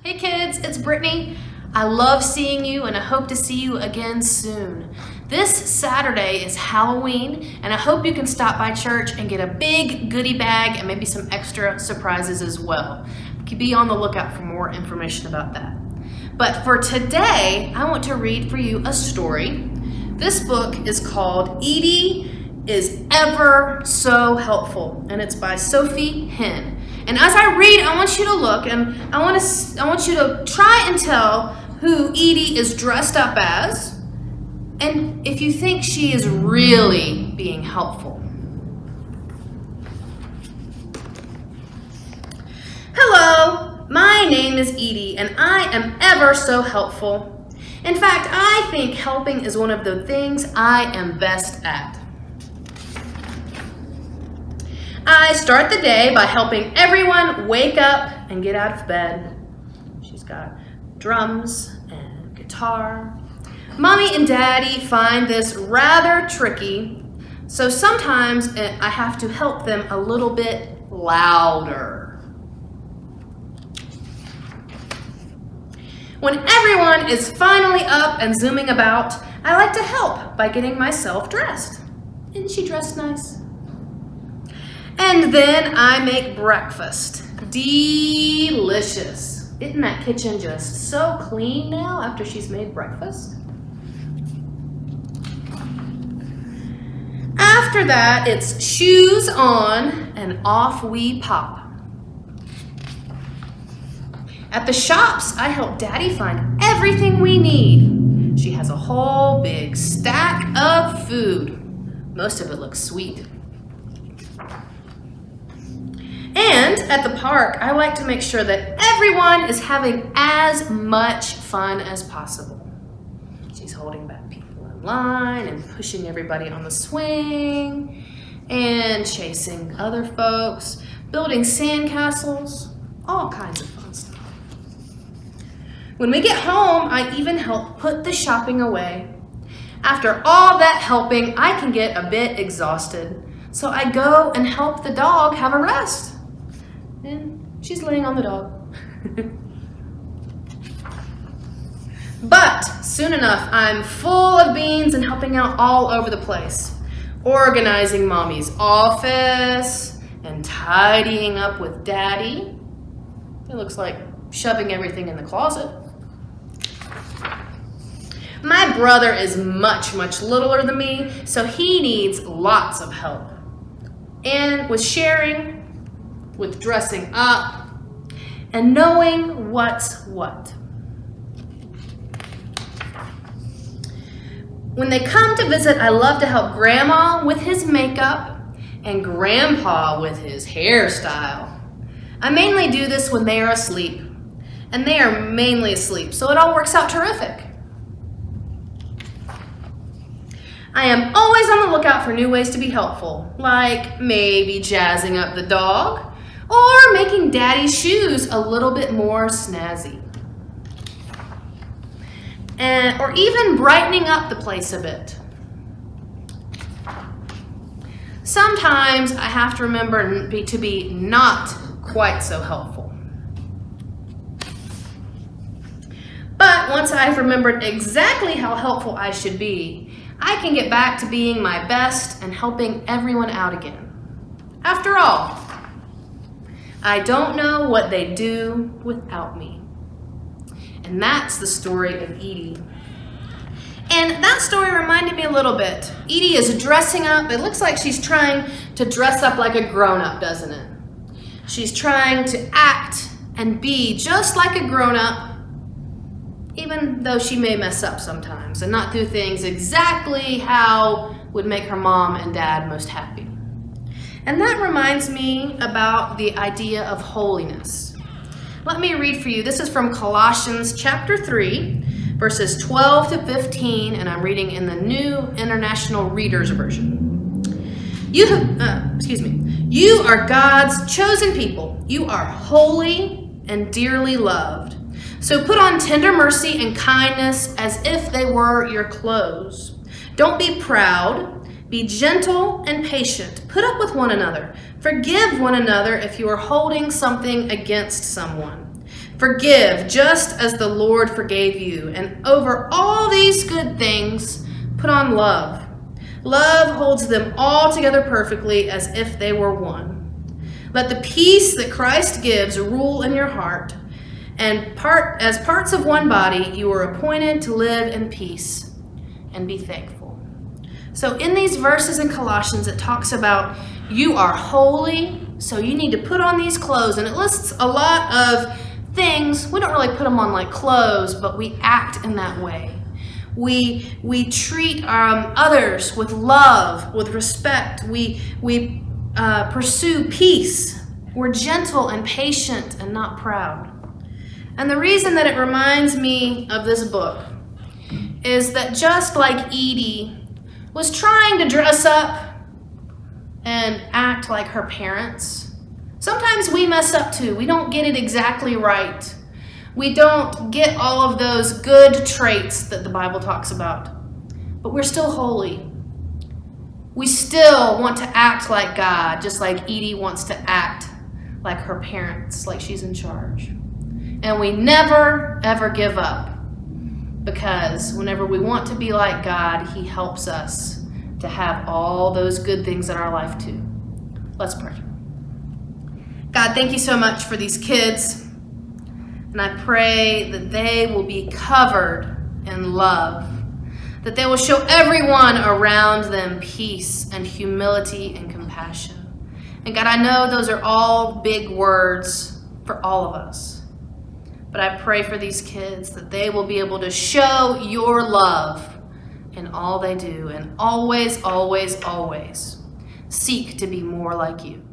Hey kids, it's Brittany. I love seeing you and I hope to see you again soon. This Saturday is Halloween and I hope you can stop by church and get a big goodie bag and maybe some extra surprises as well. Be on the lookout for more information about that. But for today, I want to read for you a story. This book is called Edie is Ever So Helpful, and it's by Sophie Henn. And as I read, I want you to look, and I want you to try and tell who Edie is dressed up as, and if you think she is really being helpful. Hello, my name is Edie, and I am ever so helpful. In fact, I think helping is one of the things I am best at. I start the day by helping everyone wake up and get out of bed. She's got drums and guitar. Mommy and Daddy find this rather tricky, so sometimes I have to help them a little bit louder. When everyone is finally up and zooming about, I like to help by getting myself dressed. Isn't she dressed nice? And then I make breakfast. Delicious. Isn't that kitchen just so clean now after she's made breakfast? After that, it's shoes on and off we pop. At the shops, I help Daddy find everything we need. She has a whole big stack of food. Most of it looks sweet. And at the park, I like to make sure that everyone is having as much fun as possible. She's holding back people in line and pushing everybody on the swing and chasing other folks, building sandcastles, all kinds of fun stuff. When we get home, I even help put the shopping away. After all that helping, I can get a bit exhausted, so I go and help the dog have a rest. And she's laying on the dog. But soon enough, I'm full of beans and helping out all over the place. Organizing Mommy's office and tidying up with Daddy. It looks like shoving everything in the closet. My brother is much littler than me, so he needs lots of help. And with sharing, with dressing up, and knowing what's what. When they come to visit, I love to help Grandma with his makeup and Grandpa with his hairstyle. I mainly do this when they are asleep, and they are mainly asleep, so it all works out terrific. I am always on the lookout for new ways to be helpful, like maybe jazzing up the dog, or making Daddy's shoes a little bit more snazzy. Or even brightening up the place a bit. Sometimes I have to remember to be not quite so helpful. But once I've remembered exactly how helpful I should be, I can get back to being my best and helping everyone out again. After all, I don't know what they'd do without me. And that's the story of Edie. And that story reminded me a little bit. Edie is dressing up. It looks like she's trying to dress up like a grown-up, doesn't it? She's trying to act and be just like a grown-up, even though she may mess up sometimes and not do things exactly how would make her mom and dad most happy. And that reminds me about the idea of holiness. Let me read for you. This is from Colossians chapter 3, verses 12 to 15, and I'm reading in the New International Reader's Version. You are God's chosen people. You are holy and dearly loved. So put on tender mercy and kindness as if they were your clothes. Don't be proud. Be gentle and patient. Put up with one another. Forgive one another if you are holding something against someone. Forgive just as the Lord forgave you. And over all these good things, put on love. Love holds them all together perfectly as if they were one. Let the peace that Christ gives rule in your heart. And as parts of one body, you are appointed to live in peace and be thankful. So in these verses in Colossians, it talks about you are holy, so you need to put on these clothes. And it lists a lot of things. We don't really put them on like clothes, but we act in that way. We treat others with love, with respect. We pursue peace. We're gentle and patient and not proud. And the reason that it reminds me of this book is that just like Edie was trying to dress up and act like her parents, sometimes we mess up too. We don't get it exactly right. We don't get all of those good traits that the Bible talks about. But we're still holy. We still want to act like God, just like Edie wants to act like her parents, like she's in charge. And we never, ever give up, because whenever we want to be like God, He helps us to have all those good things in our life too. Let's pray. God, thank you so much for these kids. And I pray that they will be covered in love, that they will show everyone around them peace and humility and compassion. And God, I know those are all big words for all of us. But I pray for these kids that they will be able to show your love in all they do and always, always, always seek to be more like you.